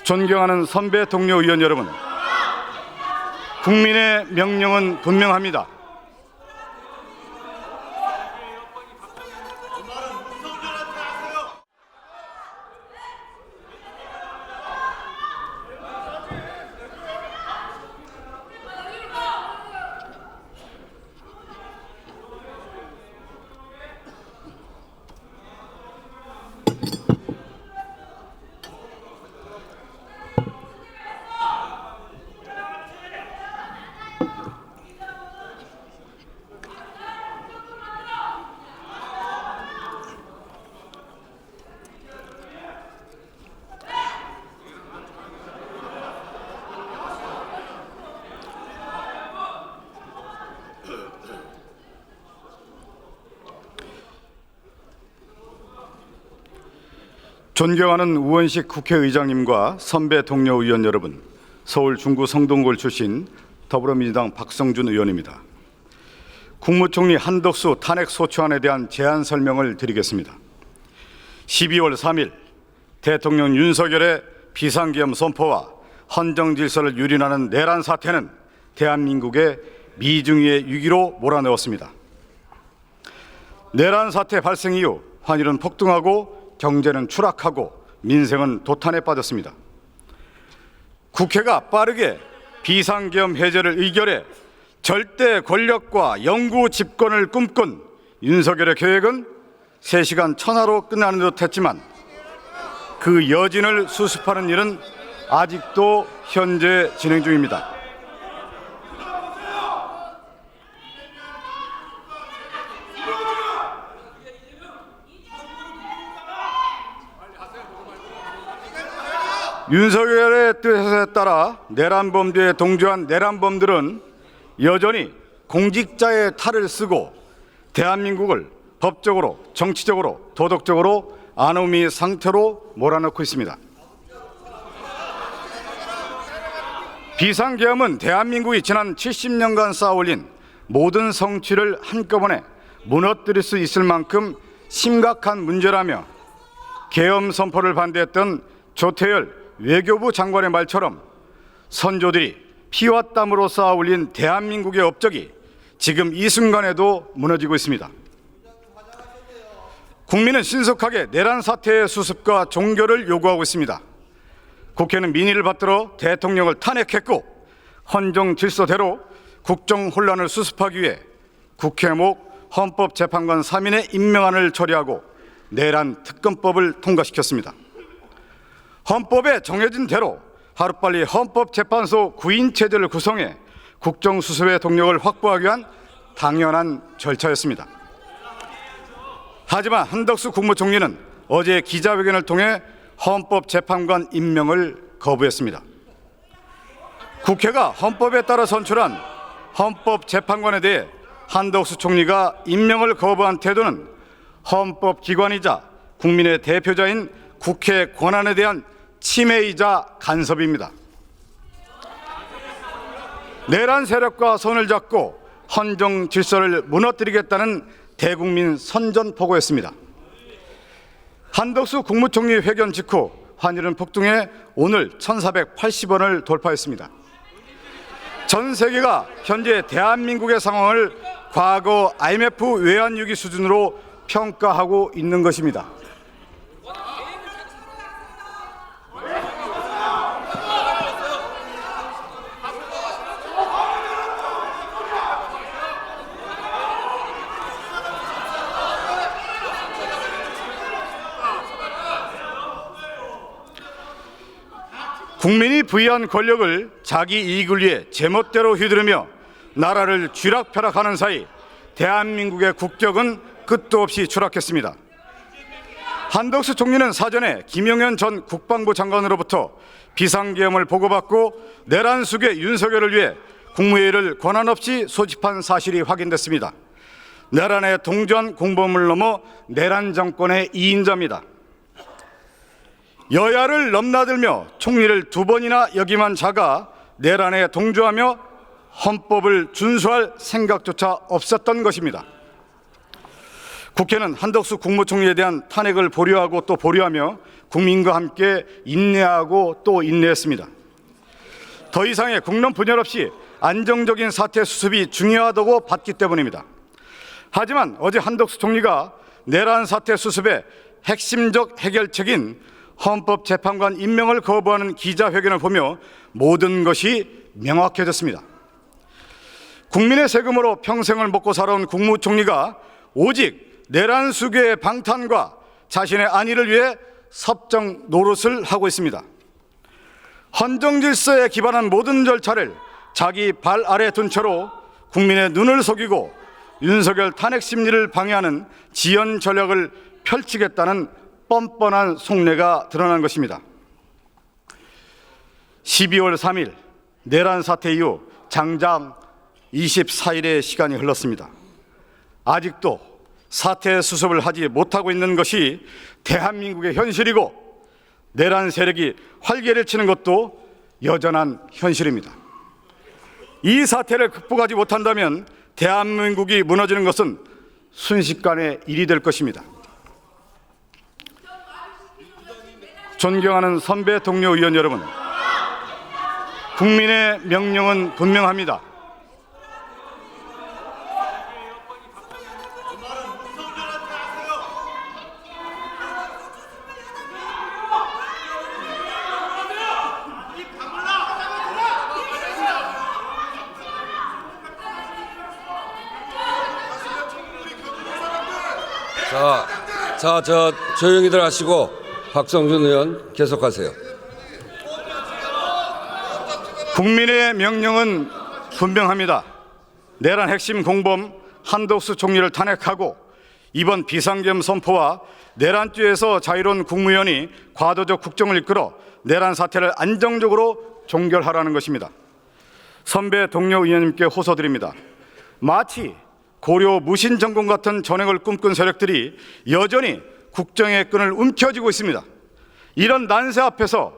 존경하는 선배 동료 의원 여러분, 국민의 명령은 분명합니다. 존경하는 우원식 국회의장님과 선배 동료 의원 여러분, 서울 중구 성동구을 출신 더불어민주당 박성준 의원입니다. 국무총리 한덕수 탄핵 소추안에 대한 제안 설명을 드리겠습니다. 12월 3일 대통령 윤석열의 비상계엄 선포와 헌정 질서를 유린하는 내란 사태는 대한민국의 미중의 위기로 몰아넣었습니다. 내란 사태 발생 이후 환율은 폭등하고 경제는 추락하고 민생은 도탄에 빠졌습니다. 국회가 빠르게 비상계엄 해제를 의결해 절대 권력과 영구 집권을 꿈꾼 윤석열의 계획은 3시간 천하로 끝나는 듯 했지만 그 여진을 수습하는 일은 아직도 현재 진행 중입니다. 윤석열의 뜻에 따라 내란범죄에 동조한 내란범들은 여전히 공직자의 탈을 쓰고 대한민국을 법적으로, 정치적으로, 도덕적으로 안오미 상태로 몰아넣고 있습니다. 비상계엄은 대한민국이 지난 70년간 쌓아올린 모든 성취를 한꺼번에 무너뜨릴 수 있을 만큼 심각한 문제라며 계엄 선포를 반대했던 조태열 외교부 장관의 말처럼 선조들이 피와 땀으로 쌓아올린 대한민국의 업적이 지금 이 순간에도 무너지고 있습니다. 국민은 신속하게 내란 사태의 수습과 종결을 요구하고 있습니다. 국회는 민의를 받들어 대통령을 탄핵했고 헌정 질서대로 국정 혼란을 수습하기 위해 국회목 헌법재판관 3인의 임명안을 처리하고 내란 특검법을 통과시켰습니다. 헌법에 정해진 대로 하루빨리 헌법재판소 구인 체제를 구성해 국정수습의 동력을 확보하기 위한 당연한 절차였습니다. 하지만 한덕수 국무총리는 어제 기자회견을 통해 헌법재판관 임명을 거부했습니다. 국회가 헌법에 따라 선출한 헌법재판관에 대해 한덕수 총리가 임명을 거부한 태도는 헌법기관이자 국민의 대표자인 국회 권한에 대한 침해이자 간섭입니다. 내란 세력과 손을 잡고 헌정 질서를 무너뜨리겠다는 대국민 선전포고였습니다. 한덕수 국무총리 회견 직후 환율은 폭등해 오늘 1,480원을 돌파했습니다. 전 세계가 현재 대한민국의 상황을 과거 IMF 외환위기 수준으로 평가하고 있는 것입니다. 국민이 부여한 권력을 자기 이익을 위해 제멋대로 휘두르며 나라를 쥐락펴락하는 사이 대한민국의 국격은 끝도 없이 추락했습니다. 한덕수 총리는 사전에 김용현 전 국방부 장관으로부터 비상계엄을 보고받고 내란 수괴 윤석열을 위해 국무회의를 권한 없이 소집한 사실이 확인됐습니다. 내란에 동조한 공범을 넘어 내란 정권의 2인자입니다. 여야를 넘나들며 총리를 2번이나 역임한 자가 내란에 동조하며 헌법을 준수할 생각조차 없었던 것입니다. 국회는 한덕수 국무총리에 대한 탄핵을 보류하고 또 보류하며 국민과 함께 인내하고 또 인내했습니다. 더 이상의 국론 분열 없이 안정적인 사태 수습이 중요하다고 봤기 때문입니다. 하지만 어제 한덕수 총리가 내란 사태 수습의 핵심적 해결책인 헌법재판관 임명을 거부하는 기자회견을 보며 모든 것이 명확해졌습니다. 국민의 세금으로 평생을 먹고 살아온 국무총리가 오직 내란 수괴의 방탄과 자신의 안위를 위해 섭정 노릇을 하고 있습니다. 헌정 질서에 기반한 모든 절차를 자기 발 아래 둔 채로 국민의 눈을 속이고 윤석열 탄핵 심리를 방해하는 지연 전략을 펼치겠다는 뻔뻔한 속내가 드러난 것입니다. 12월 3일 내란 사태 이후 장장 24일의 시간이 흘렀습니다. 아직도 사태 수습을 하지 못하고 있는 것이 대한민국의 현실이고 내란 세력이 활개를 치는 것도 여전한 현실입니다. 이 사태를 극복하지 못한다면 대한민국이 무너지는 것은 순식간의 일이 될 것입니다. 존경하는 선배 동료 의원 여러분, 국민의 명령은 분명합니다. 조용히들 하시고 박성준 의원 계속하세요. 국민의 명령은 분명합니다. 내란 핵심 공범 한덕수 총리를 탄핵하고 이번 비상계엄 선포와 내란죄에서 자유로운 국무위원이 과도적 국정을 이끌어 내란 사태를 안정적으로 종결하라는 것입니다. 선배 동료 의원님께 호소드립니다. 마치 고려 무신정권 같은 전횡을 꿈꾼 세력들이 여전히 국정의 끈을 움켜쥐고 있습니다. 이런 난세 앞에서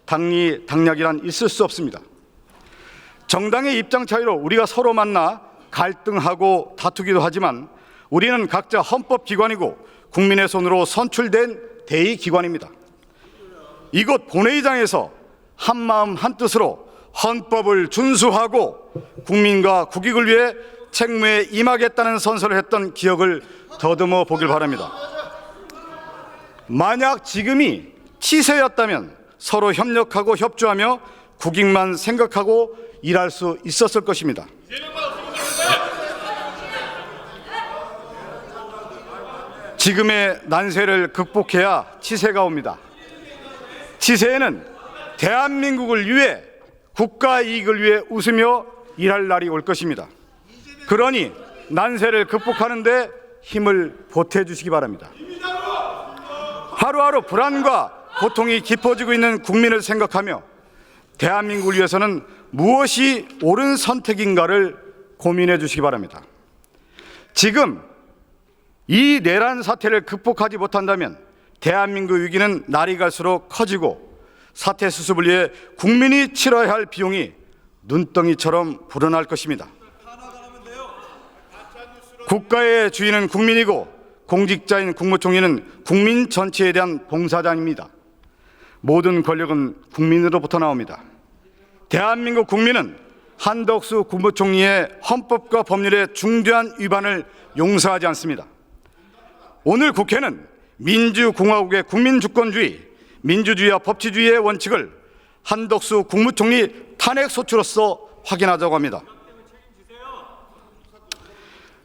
당리당략이란 있을 수 없습니다. 정당의 입장 차이로 우리가 서로 만나 갈등하고 다투기도 하지만 우리는 각자 헌법기관이고 국민의 손으로 선출된 대의기관입니다. 이곳 본회의장에서 한마음 한뜻으로 헌법을 준수하고 국민과 국익을 위해 책무에 임하겠다는 선서를 했던 기억을 더듬어 보길 바랍니다. 만약 지금이 치세였다면 서로 협력하고 협조하며 국익만 생각하고 일할 수 있었을 것입니다. 지금의 난세를 극복해야 치세가 옵니다. 치세에는 대한민국을 위해 국가 이익을 위해 웃으며 일할 날이 올 것입니다. 그러니 난세를 극복하는 데 힘을 보태주시기 바랍니다. 하루하루 불안과 고통이 깊어지고 있는 국민을 생각하며 대한민국을 위해서는 무엇이 옳은 선택인가를 고민해 주시기 바랍니다. 지금 이 내란 사태를 극복하지 못한다면 대한민국 위기는 날이 갈수록 커지고 사태 수습을 위해 국민이 치러야 할 비용이 눈덩이처럼 불어날 것입니다. 국가의 주인은 국민이고 공직자인 국무총리는 국민 전체에 대한 봉사자입니다. 모든 권력은 국민으로부터 나옵니다. 대한민국 국민은 한덕수 국무총리의 헌법과 법률의 중대한 위반을 용서하지 않습니다. 오늘 국회는 민주공화국의 국민주권주의, 민주주의와 법치주의의 원칙을 한덕수 국무총리 탄핵 소추로서 확인하자고 합니다.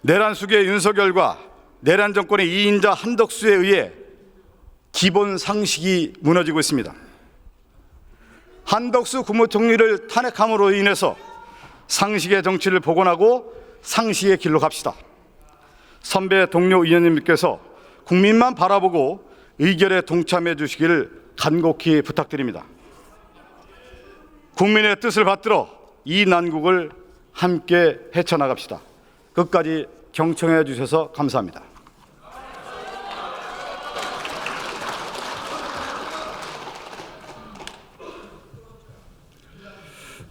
내란 수괴 윤석열과 내란 정권의 2인자 한덕수에 의해 기본 상식이 무너지고 있습니다. 한덕수 국무총리를 탄핵함으로 인해서 상식의 정치를 복원하고 상식의 길로 갑시다. 선배 동료 의원님께서 국민만 바라보고 의결에 동참해 주시기를 간곡히 부탁드립니다. 국민의 뜻을 받들어 이 난국을 함께 헤쳐나갑시다. 끝까지 경청해 주셔서 감사합니다.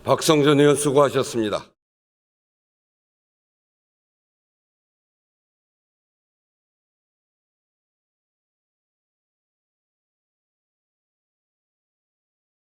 박성준 의원 수고하셨습니다.